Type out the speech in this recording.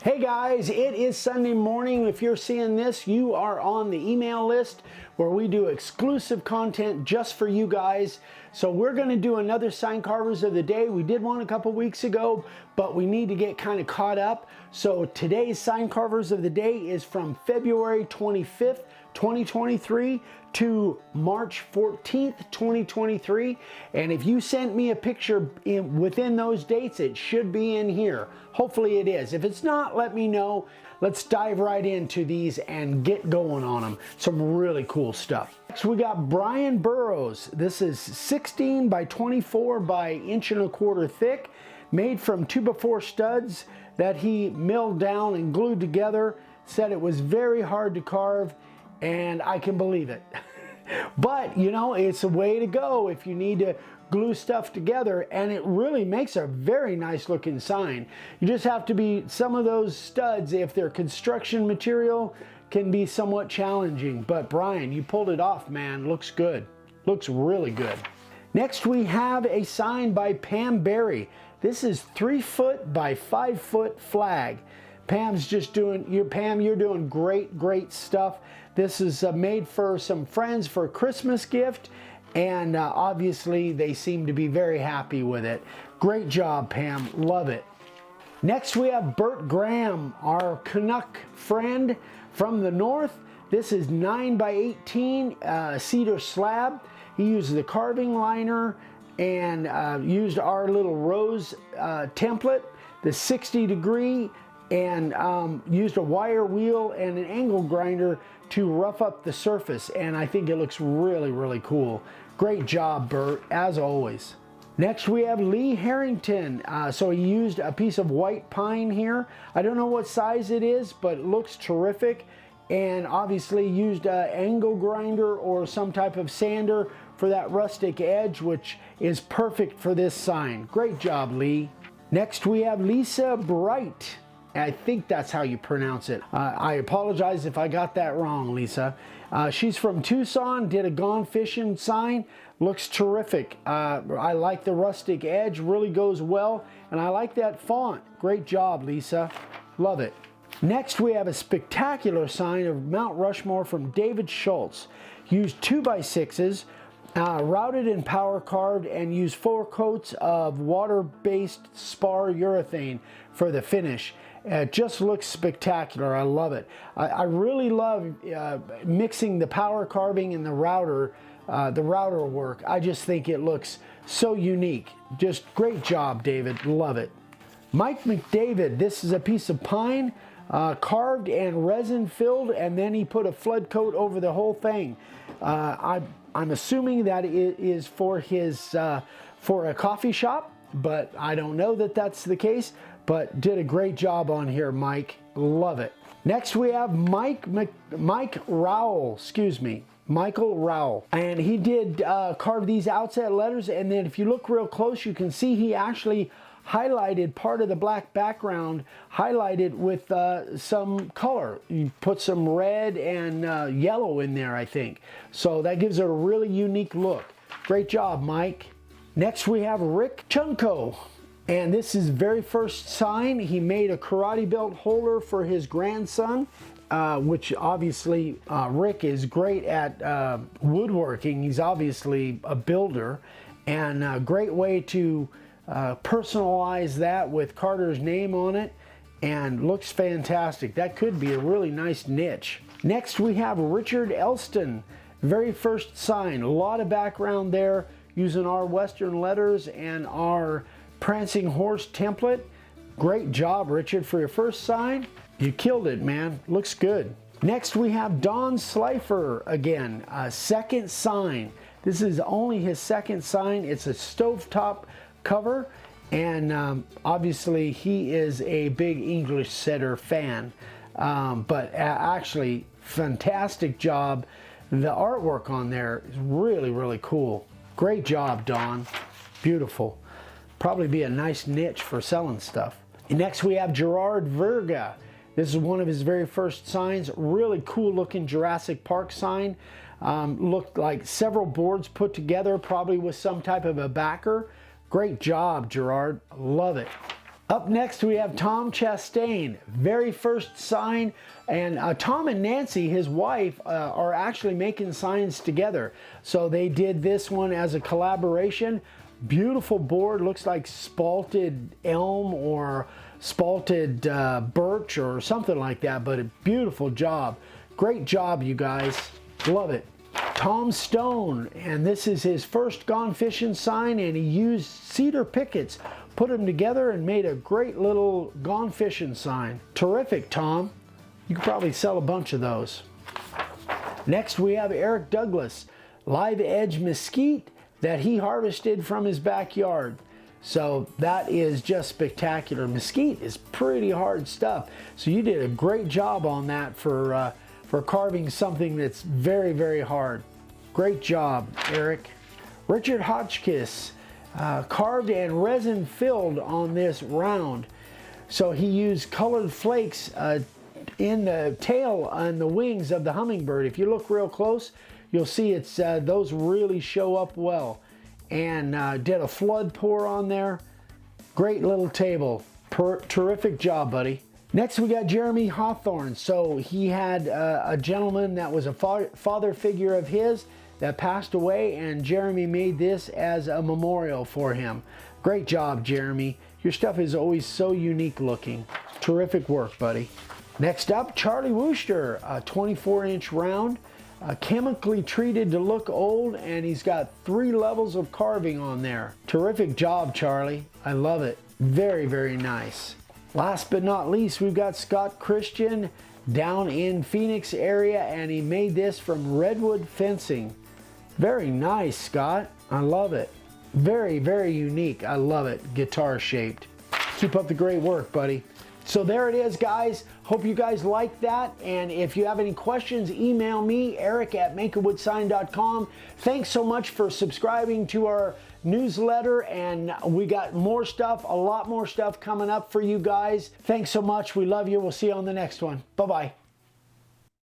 Hey guys, it is Sunday morning. If you're seeing this, you are on the email list where we do exclusive content just for you guys. So we're going to do another sign carvers of the day. We did one a couple weeks ago, but we need to get kind of caught up. So today's sign carvers of the day is from February 25th, 2023 to March 14th, 2023. And if you sent me a picture within those dates, it should be in here. Hopefully it is. If it's not, let me know. Let's dive right into these and get going on them. Some really cool stuff. Next we got Brian Burrows. This is 16 by 24 by 1.25 inches thick, made from 2x4 studs that he milled down and glued together. Said it was very hard to carve, and I can believe it. But you know, it's a way to go if you need to glue stuff together, and it really makes a very nice looking sign. You just have to be, some of those studs, if they're construction material, can be somewhat challenging. But Brian, you pulled it off, man. Looks good. Looks really good. Next we have a sign by Pam Berry. This is 3 foot by 5 foot flag. Pam's just doing, Pam, you're doing great stuff. This is made for some friends for a Christmas gift, and obviously they seem to be very happy with it. Great job, Pam. Love it. Next we have Bert Graham, our Canuck friend from the north. This is 9 by 18 cedar slab. He used the carving liner and used our little rose template, the 60 degree, and used a wire wheel and an angle grinder to rough up the surface, and I think it looks really cool. Great job, Bert, as always. Next we have Lee Harrington. So he used a piece of white pine here. I don't know what size it is, but it looks terrific, and obviously used an angle grinder or some type of sander for that rustic edge, which is perfect for this sign. Great job, Lee. Next we have Lisa Bright. I think that's how you pronounce it. I apologize if I got that wrong, Lisa. She's from Tucson, did a Gone Fishing sign. Looks terrific. I like the rustic edge, really goes well. And I like that font. Great job, Lisa. Love it. Next, we have a spectacular sign of Mount Rushmore from David Schultz. Used 2x6s, routed and power carved, and used 4 coats of water-based spar urethane for the finish. It just looks spectacular. I love it. I really love mixing the power carving and the router work. I just think it looks so unique. Just great job, David. Love it. Mike McDavid. This is a piece of pine carved and resin filled, and then he put a flood coat over the whole thing. I'm assuming that it is for his for a coffee shop, but I don't know that that's the case. But did a great job on here, Mike. Love it. Next we have Rowell, Michael Rowell. And he did carve these outset letters, and then if you look real close, you can see he actually highlighted part of the black background, highlighted with some color. You put some red and yellow in there, I think. So that gives it a really unique look. Great job, Mike. Next we have Rick Chunko. And this is very first sign. He made a karate belt holder for his grandson, which obviously Rick is great at woodworking. He's obviously a builder, and a great way to personalize that with Carter's name on it, and looks fantastic. That could be a really nice niche. Next we have Richard Elston, very first sign. A lot of background there using our Western letters and our Prancing Horse template. Great job, Richard, for your first sign. You killed it, man. Looks good. Next we have Don Slifer again, a second sign. This is only his second sign. It's a stovetop cover, and obviously he is a big English setter fan. But actually, fantastic job. The artwork on there is really cool. Great job, Don. Beautiful. Probably be a nice niche for selling stuff. Next we have Gerard Vargas. This is one of his very first signs. Really cool looking Jurassic Park sign. Looked like several boards put together, probably with some type of a backer. Great job, Gerard. Love it. Up next, we have Tom Chastain, very first sign. And Tom and Nancy, his wife, are actually making signs together. So they did this one as a collaboration. Beautiful board, looks like spalted elm or spalted birch or something like that, but a beautiful job. Great job, you guys. Love it. Tom Stone, and this is his first Gone Fishing sign, and he used cedar pickets, put them together and made a great little Gone Fishing sign. Terrific, Tom. You could probably sell a bunch of those. Next we have Eric Douglas, live edge mesquite that he harvested from his backyard. So that is just spectacular. Mesquite is pretty hard stuff. So you did a great job on that for carving something that's very, very hard. Great job, Eric. Richard Hotchkiss carved and resin filled on this round. So he used colored flakes in the tail and the wings of the hummingbird. If you look real close, you'll see it's those really show up well. And did a flood pour on there. Great little table. Terrific job, buddy. Next we got Jeremy Hawthorne. So he had a gentleman that was a father figure of his that passed away, and Jeremy made this as a memorial for him. Great job, Jeremy. Your stuff is always so unique looking. Terrific work, buddy. Next up, Charlie Wooster, a 24-inch round, chemically treated to look old, and he's got 3 levels of carving on there. Terrific job, Charlie. I love it. Very, very nice. Last but not least, we've got Scott Christian down in Phoenix area, and he made this from redwood fencing. Very nice, Scott. I love it. Very, very unique. I love it. Guitar shaped. Keep up the great work, buddy. So there it is, guys. Hope you guys like that. And if you have any questions, email me, eric@makeawoodsign.com. Thanks so much for subscribing to our newsletter. And we got more stuff, a lot more stuff coming up for you guys. Thanks so much. We love you. We'll see you on the next one. Bye-bye.